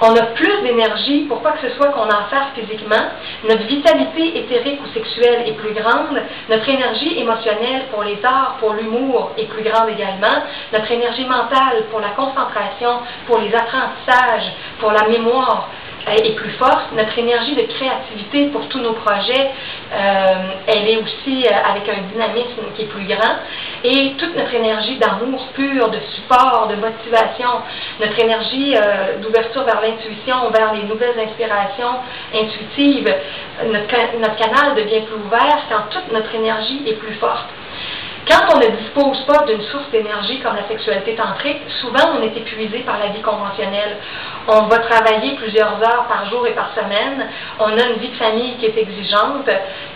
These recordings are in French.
On a plus d'énergie pour quoi que ce soit qu'on en fasse physiquement. Notre vitalité éthérique ou sexuelle est plus grande. Notre énergie émotionnelle pour les arts, pour l'humour est plus grande également. Notre énergie mentale pour la concentration, pour les apprentissages, pour la mémoire est plus forte. Notre énergie de créativité pour tous nos projets, elle est aussi avec un dynamisme qui est plus grand. Et toute notre énergie d'amour pur, de support, de motivation, notre énergie d'ouverture vers l'intuition, vers les nouvelles inspirations intuitives, notre canal devient plus ouvert quand toute notre énergie est plus forte. Quand on ne dispose pas d'une source d'énergie comme la sexualité tantrique, souvent on est épuisé par la vie conventionnelle. On va travailler plusieurs heures par jour et par semaine, on a une vie de famille qui est exigeante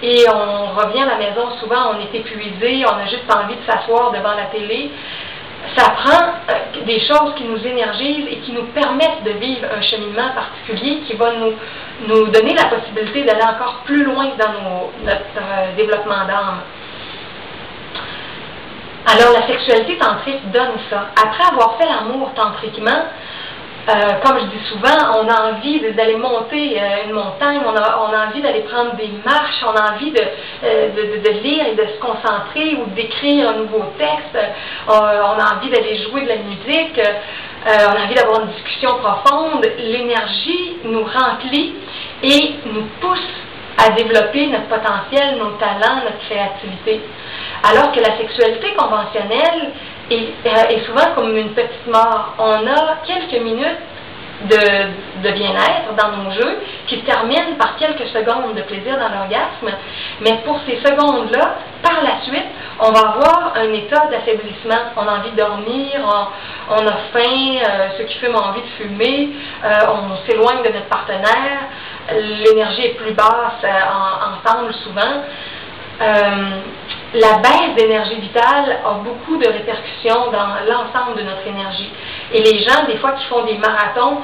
et on revient à la maison, souvent on est épuisé, on a juste envie de s'asseoir devant la télé. Ça prend des choses qui nous énergisent et qui nous permettent de vivre un cheminement particulier qui va nous donner la possibilité d'aller encore plus loin dans notre développement d'âme. Alors, la sexualité tantrique donne ça. Après avoir fait l'amour tantriquement, comme je dis souvent, on a envie d'aller monter une montagne, on a envie d'aller prendre des marches, on a envie de lire et de se concentrer ou d'écrire un nouveau texte, on a envie d'aller jouer de la musique, on a envie d'avoir une discussion profonde. L'énergie nous remplit et nous pousse à développer notre potentiel, nos talents, notre créativité. Alors que la sexualité conventionnelle est souvent comme une petite mort. On a quelques minutes de bien-être dans nos jeux qui se terminent par quelques secondes de plaisir dans l'orgasme, mais pour ces secondes-là, par la suite, on va avoir un état d'affaiblissement. On a envie de dormir, on a faim, ceux qui fument ont envie de fumer, on s'éloigne de notre partenaire, l'énergie est plus basse ensemble souvent. La baisse d'énergie vitale a beaucoup de répercussions dans l'ensemble de notre énergie. Et les gens, des fois, qui font des marathons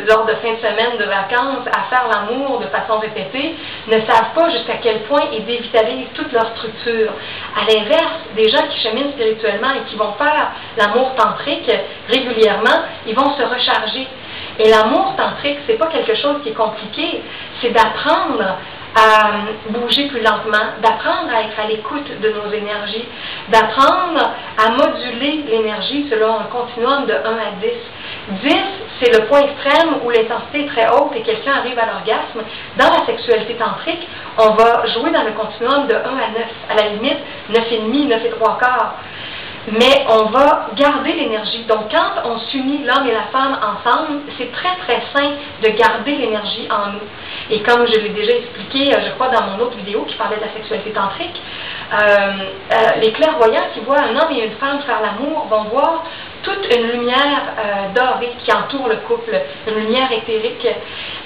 lors de fin de semaine, de vacances, à faire l'amour de façon répétée, ne savent pas jusqu'à quel point ils dévitalisent toute leur structure. À l'inverse, des gens qui cheminent spirituellement et qui vont faire l'amour tantrique régulièrement, ils vont se recharger. Et l'amour tantrique, c'est pas quelque chose qui est compliqué, c'est d'apprendre à bouger plus lentement, d'apprendre à être à l'écoute de nos énergies, d'apprendre à moduler l'énergie selon un continuum de 1 à 10. 10, c'est le point extrême où l'intensité est très haute et quelqu'un arrive à l'orgasme. Dans la sexualité tantrique, on va jouer dans le continuum de 1 à 9, à la limite 9,5, 9 et 3 quarts. Mais on va garder l'énergie. Donc, quand on s'unit l'homme et la femme ensemble, c'est très, très sain de garder l'énergie en nous. Et comme je l'ai déjà expliqué, je crois, dans mon autre vidéo qui parlait de la sexualité tantrique, les clairvoyants qui voient un homme et une femme faire l'amour vont voir toute une lumière dorée qui entoure le couple, une lumière éthérique.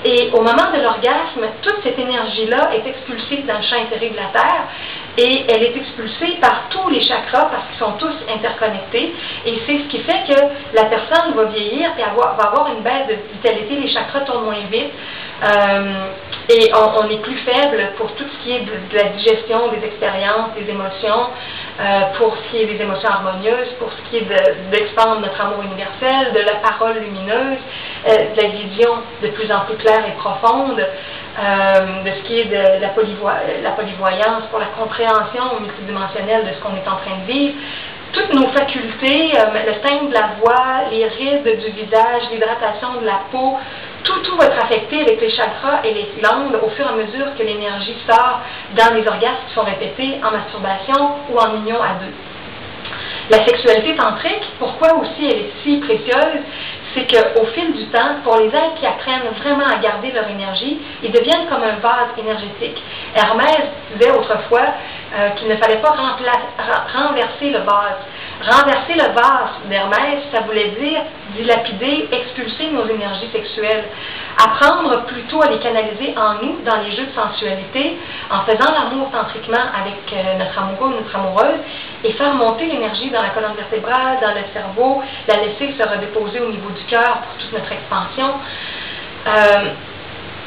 Et au moment de l'orgasme, toute cette énergie-là est expulsée dans le champ éthérique de la Terre et elle est expulsée par tous les chakras parce qu'ils sont tous interconnectés. Et c'est ce qui fait que la personne va vieillir et va avoir une baisse de vitalité, les chakras tournent moins vite. Et on est plus faible pour tout ce qui est de la digestion, des expériences, des émotions, pour ce qui est des émotions harmonieuses, pour ce qui est d'expandre notre amour universel, de la parole lumineuse, de la vision de plus en plus claire et profonde, de ce qui est de la polyvoyance, pour la compréhension multidimensionnelle de ce qu'on est en train de vivre. Toutes nos facultés, le teint de la voix, les rides du visage, l'hydratation de la peau, tout va être affecté avec les chakras et les glandes au fur et à mesure que l'énergie sort dans les orgasmes qui sont répétés en masturbation ou en union à deux. La sexualité tantrique, pourquoi aussi elle est si précieuse, c'est qu'au fil du temps, pour les êtres qui apprennent vraiment à garder leur énergie, ils deviennent comme un vase énergétique. Hermès disait autrefois qu'il ne fallait pas renverser le vase. Renverser le vase d'Hermès, ça voulait dire dilapider, expulser nos énergies sexuelles. Apprendre plutôt à les canaliser en nous, dans les jeux de sensualité, en faisant l'amour tantriquement avec notre amoureux ou notre amoureuse, et faire monter l'énergie dans la colonne vertébrale, dans le cerveau, la laisser se redéposer au niveau du cœur pour toute notre expansion.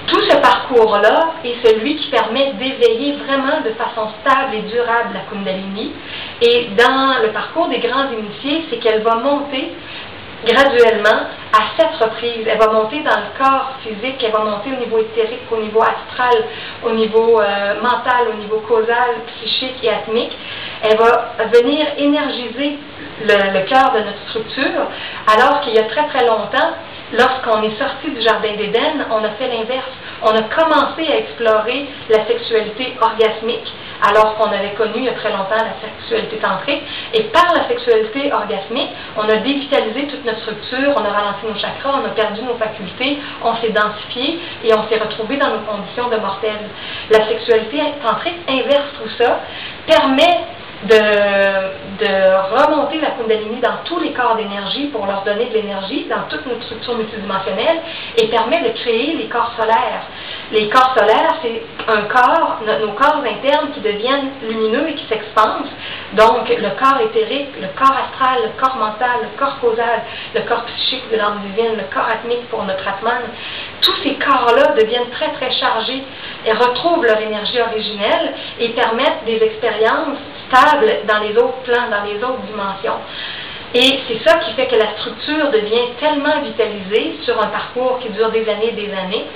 Tout ce parcours-là est celui qui permet d'éveiller vraiment de façon stable et durable la Kundalini. Et dans le parcours des grands initiés, c'est qu'elle va monter graduellement, à 7 reprises. Elle va monter dans le corps physique, elle va monter au niveau éthérique, au niveau astral, au niveau mental, au niveau causal, psychique et atmique. Elle va venir énergiser le cœur de notre structure, alors qu'il y a très très longtemps, lorsqu'on est sorti du Jardin d'Éden, on a fait l'inverse. On a commencé à explorer la sexualité orgasmique, alors qu'on avait connu il y a très longtemps la sexualité tantrique. Et par la sexualité orgasmique, on a dévitalisé toute notre structure, on a ralenti nos chakras, on a perdu nos facultés, on s'est densifié et on s'est retrouvé dans nos conditions de mortels. La sexualité tantrique inverse tout ça, permet de remonter la Kundalini dans tous les corps d'énergie pour leur donner de l'énergie dans toute notre structure multidimensionnelle et permet de créer les corps solaires. Les corps solaires, c'est un corps, nos corps internes qui deviennent lumineux et qui s'expansent. Donc, le corps éthérique, le corps astral, le corps mental, le corps causal, le corps psychique de l'âme divine, le corps atmique pour notre Atman, tous ces corps-là deviennent très, très chargés et retrouvent leur énergie originelle et permettent des expériences stables dans les autres plans, dans les autres dimensions. Et c'est ça qui fait que la structure devient tellement vitalisée sur un parcours qui dure des années et des années.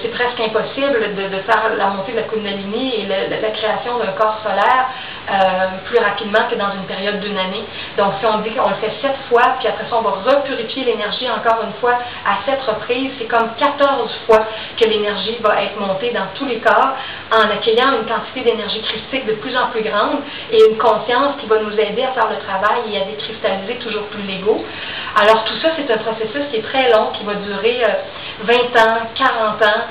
C'est presque impossible de faire la montée de la Kundalini et la création d'un corps solaire plus rapidement que dans une période d'une année. Donc si on dit qu'on le fait 7 fois, puis après ça on va repurifier l'énergie encore une fois à 7 reprises, c'est comme 14 fois que l'énergie va être montée dans tous les corps en accueillant une quantité d'énergie christique de plus en plus grande et une conscience qui va nous aider à faire le travail et à décristalliser toujours plus l'ego. Alors tout ça, c'est un processus qui est très long, qui va durer 20 ans, 40 ans,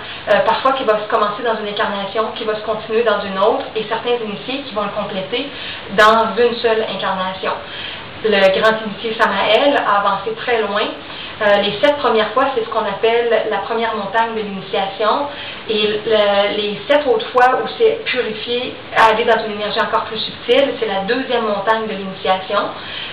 parfois qui va se commencer dans une incarnation, qui va se continuer dans une autre, et certains initiés qui vont le compléter dans une seule incarnation. Le grand initié Samael a avancé très loin. Les 7 premières fois, c'est ce qu'on appelle la première montagne de l'initiation. Et les 7 autres fois où c'est purifié, aller dans une énergie encore plus subtile, c'est la deuxième montagne de l'initiation.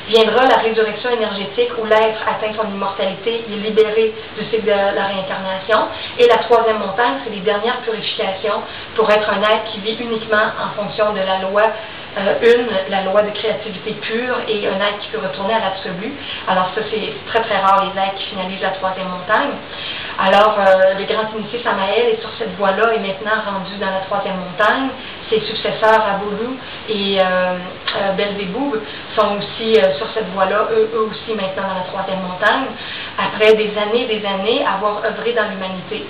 Viendra la résurrection énergétique où l'être atteint son immortalité, il est libéré du cycle de la réincarnation. Et la troisième montagne, c'est les dernières purifications pour être un être qui vit uniquement en fonction de la loi la loi de créativité pure et un être qui peut retourner à l'absolu. Alors ça, c'est très très rare les êtres qui finalisent la troisième montagne. Alors, le grand initié Samael est sur cette voie-là et maintenant rendu dans la troisième montagne. Ses successeurs, Aboulou et Belzéboub, sont aussi sur cette voie-là, eux aussi maintenant dans la troisième montagne, après des années avoir œuvré dans l'humanité.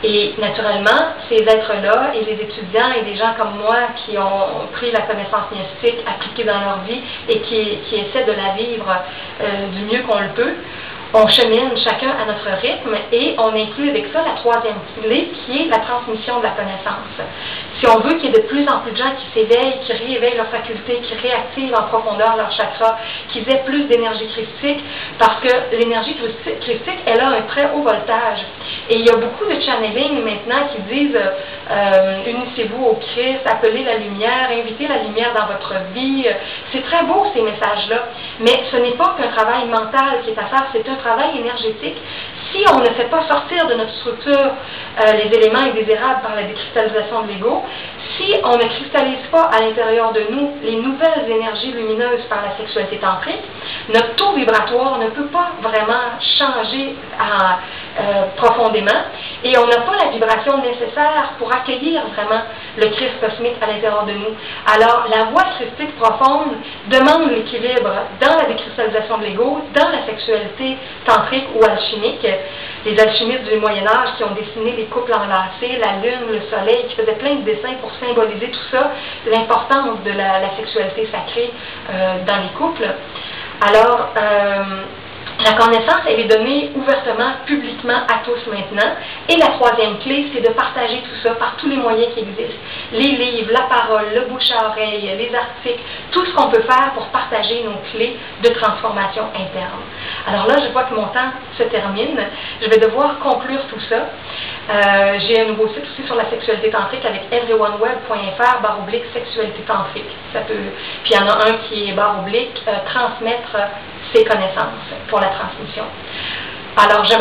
Et naturellement, ces êtres-là et les étudiants et des gens comme moi qui ont pris la connaissance mystique appliquée dans leur vie et qui essaient de la vivre du mieux qu'on le peut, on chemine chacun à notre rythme et on inclut avec ça la troisième clé qui est la transmission de la connaissance. Si on veut qu'il y ait de plus en plus de gens qui s'éveillent, qui rééveillent leurs facultés, qui réactivent en profondeur leurs chakras, qu'ils aient plus d'énergie christique, parce que l'énergie christique, elle a un très haut voltage. Et il y a beaucoup de channeling maintenant qui disent unissez-vous au Christ, appelez la lumière, invitez la lumière dans votre vie. C'est très beau ces messages-là, mais ce n'est pas qu'un travail mental qui est à faire, c'est un travail énergétique. Si on ne fait pas sortir de notre structure les éléments indésirables par la décristallisation de l'ego, si on ne cristallise pas à l'intérieur de nous les nouvelles énergies lumineuses par la sexualité tantrique, notre taux vibratoire ne peut pas vraiment changer profondément et on n'a pas la vibration nécessaire pour accueillir vraiment le Christ cosmique à l'intérieur de nous. Alors, la voie christique profonde demande l'équilibre dans la décristallisation de l'ego, dans la sexualité tantrique ou alchimique. Les alchimistes du Moyen-Âge qui ont dessiné les couples enlacés, la lune, le soleil, qui faisaient plein de dessins pour symboliser tout ça, l'importance de la sexualité sacrée dans les couples. Alors, la connaissance, elle est donnée ouvertement, publiquement à tous maintenant. Et la troisième clé, c'est de partager tout ça par tous les moyens qui existent. Les livres, la parole, le bouche à oreille, les articles, tout ce qu'on peut faire pour partager nos clés de transformation interne. Alors là, je vois que mon temps se termine. Je vais devoir conclure tout ça. J'ai un nouveau site aussi sur la sexualité tantrique avec everyoneWeb.fr/sexualité tantrique. Puis il y en a un qui est /transmettre ses connaissances pour la transmission. Alors je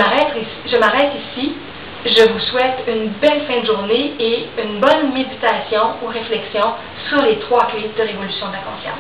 m'arrête ici. Je vous souhaite une belle fin de journée et une bonne méditation ou réflexion sur les 3 clés de révolution de la conscience.